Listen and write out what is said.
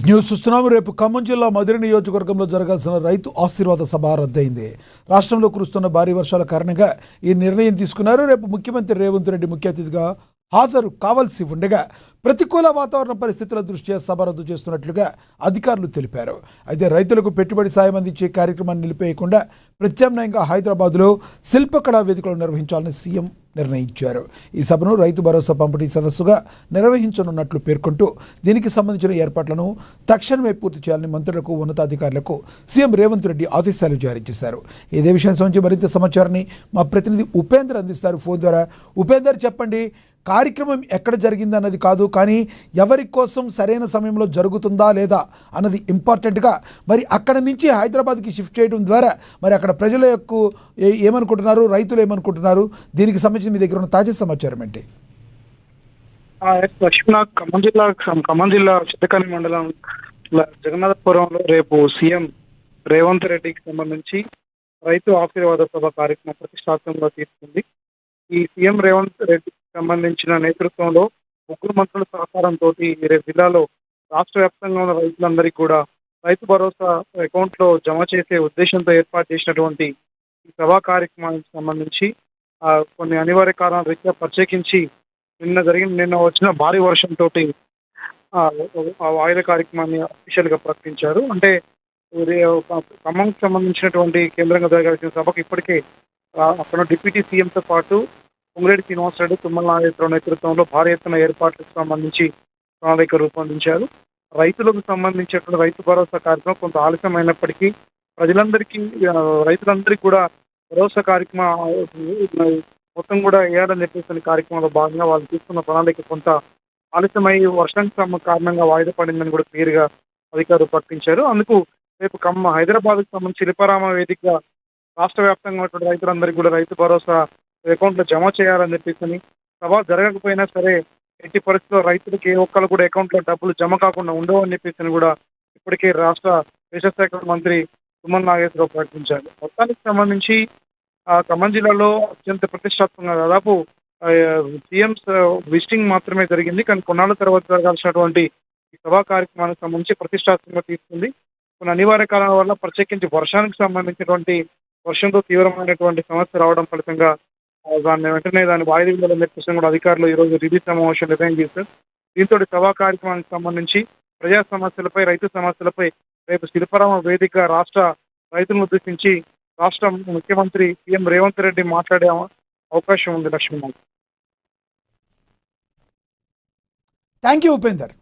News చూస్తున్నాము. రేపు ఖమ్మం జిల్లా మదిరి నియోజకవర్గంలో జరగాల్సిన రైతు ఆశీర్వాద సభ రద్దయింది. రాష్ట్రంలో కురుస్తున్న భారీ వర్షాల కారణంగా ఈ నిర్ణయం తీసుకున్నారు. రేపు ముఖ్యమంత్రి రేవంత్ రెడ్డి ముఖ్య అతిథిగా హాజరు కావాల్సి ఉండగా ప్రతికూల వాతావరణ పరిస్థితుల దృష్ట్యా సభ రద్దు చేస్తున్నట్లుగా అధికారులు తెలిపారు. అయితే రైతులకు పెట్టుబడి సాయం అందించే కార్యక్రమాన్ని నిలిపేయకుండా ప్రత్యామ్నాయంగా హైదరాబాద్లో శిల్పకళా వేదికలు నిర్వహించాలని సీఎం నిర్ణయించారు. ఈ సభను రైతు భరోసా పంపిణీ సదస్సుగా నిర్వహించనున్నట్లు పేర్కొంటూ దీనికి సంబంధించిన ఏర్పాట్లను తక్షణమే పూర్తి చేయాలని మంత్రులకు ఉన్నతాధికారులకు సీఎం రేవంత్ రెడ్డి ఆదేశాలు జారీ చేశారు. ఇదే విషయం సంబంధించి మరింత సమాచారాన్ని మా ప్రతినిధి ఉపేందర్ అందిస్తారు ఫోన్ ద్వారా. ఉపేందర్, చెప్పండి, కార్యక్రమం ఎక్కడ జరిగిందన్నది కాదు, కానీ ఎవరి కోసం సరైన సమయంలో జరుగుతుందా లేదా అన్నది ఇంపార్టెంట్గా, మరి అక్కడ నుంచి హైదరాబాద్కి షిఫ్ట్ చేయడం ద్వారా మరి అక్కడ ప్రజల యొక్క ఏమనుకుంటున్నారు, రైతులు ఏమనుకుంటున్నారు, దీనికి సంబంధించి మీ దగ్గర ఉన్న తాజా సమాచారం ఏంటి? లక్ష్మీనాథ్, ఖమ్మం జిల్లా చిత్తకాని మండలం జగన్నాథపురంలో రేపు సీఎం రేవంత్ రెడ్డికి సంబంధించి రైతు ఆశీర్వాద సభ కార్యక్రమం ప్రతిష్టాత్మకంగా తీసుకుంది. ఈ సీఎం రేవంత్ రెడ్డికి సంబంధించిన నేతృత్వంలో ముగ్గురు మంత్రుల సహకారంతో రేపు జిల్లాలో రాష్ట్ర వ్యాప్తంగా ఉన్న రైతులందరికీ కూడా రైతు భరోసా అకౌంట్ లో జమ చేసే ఉద్దేశంతో ఏర్పాటు చేసినటువంటి ఈ సభా కార్యక్రమానికి సంబంధించి కొన్ని అనివార్య కారణాల రీత్యా ప్రత్యేకించి నిన్న వచ్చిన భారీ వర్షంతో వాయిదా కార్యక్రమాన్ని అఫీషియల్ గా ప్రకటించారు. అంటే ఖమ్మంకి సంబంధించినటువంటి కేంద్రంగా జరగాల్సిన సభకు ఇప్పటికే అక్కడ డిప్యూటీ సీఎంతో పాటు పొంగిరెడ్డి శ్రీనివాసరెడ్డి, తుమ్మల నాగేశ్వరరావు నేతృత్వంలో భారీ ఎత్తున ఏర్పాట్లకు సంబంధించి ప్రణాళిక రూపొందించారు. రైతులకు సంబంధించినటువంటి రైతు భరోసా కార్యక్రమం కొంత ఆలస్యమైనప్పటికీ రైతులందరికీ కూడా భరోసా కార్యక్రమం మొత్తం కూడా వేయాలని చెప్పేసిన కార్యక్రమంలో భాగంగా వాళ్ళు తీసుకున్న ప్రణాళిక కొంత ఆలస్యమై వర్షం కారణంగా వాయిదా పడిందని కూడా క్లియర్ గా అధికారులు ప్రకటించారు. అందుకు రేపు హైదరాబాద్కు సంబంధించి శిల్పారామ వేదికగా రాష్ట్ర వ్యాప్తంగా ఉన్నటువంటి రైతులందరికీ కూడా రైతు భరోసా అకౌంట్ లో జమ చేయాలని చెప్పేసి, సభ జరగకపోయినా సరే ఎట్టి పరిస్థితుల్లో రైతులకు ఏ ఒక్కరు కూడా అకౌంట్ లో డబ్బులు జమ కాకుండా ఉండవు అని చెప్పేసి కూడా ఇప్పటికే రాష్ట్ర వ్యవసాయ శాఖ మంత్రి తుమ్మల నాగేశ్వరరావు ప్రకటించారు. మొత్తానికి సంబంధించి ఖమ్మం జిల్లాలో అత్యంత ప్రతిష్టాత్మకంగా దాదాపు సీఎం విజిటింగ్ మాత్రమే జరిగింది, కానీ కొన్నాళ్ళ తర్వాత జరగాల్సినటువంటి ఈ సభా కార్యక్రమానికి సంబంధించి ప్రతిష్టాత్మకంగా తీసుకుంది. కొన్ని అనివార్య కారణాల వల్ల ప్రత్యేకించి వర్షానికి సంబంధించినటువంటి వర్షంతో తీవ్రమైనటువంటి సమస్య రావడం ఫలితంగా వెంటనే దాన్ని వాయిదా వేయాలని చెప్పేసి కూడా అధికారులు ఈ రోజు రివ్యూ సమావేశం నిర్ణయం చేశారు. దీంతో సభా కార్యక్రమానికి సంబంధించి ప్రజా సమస్యలపై, రైతు సమస్యలపై రేపు శిల్పారామ వేదిక రాష్ట్ర రైతులను ఉద్దేశించి రాష్ట్ర ముఖ్యమంత్రి సీఎం రేవంత్ రెడ్డి మాట్లాడే అవకాశం ఉంది. Lakshminath, thank you Upender.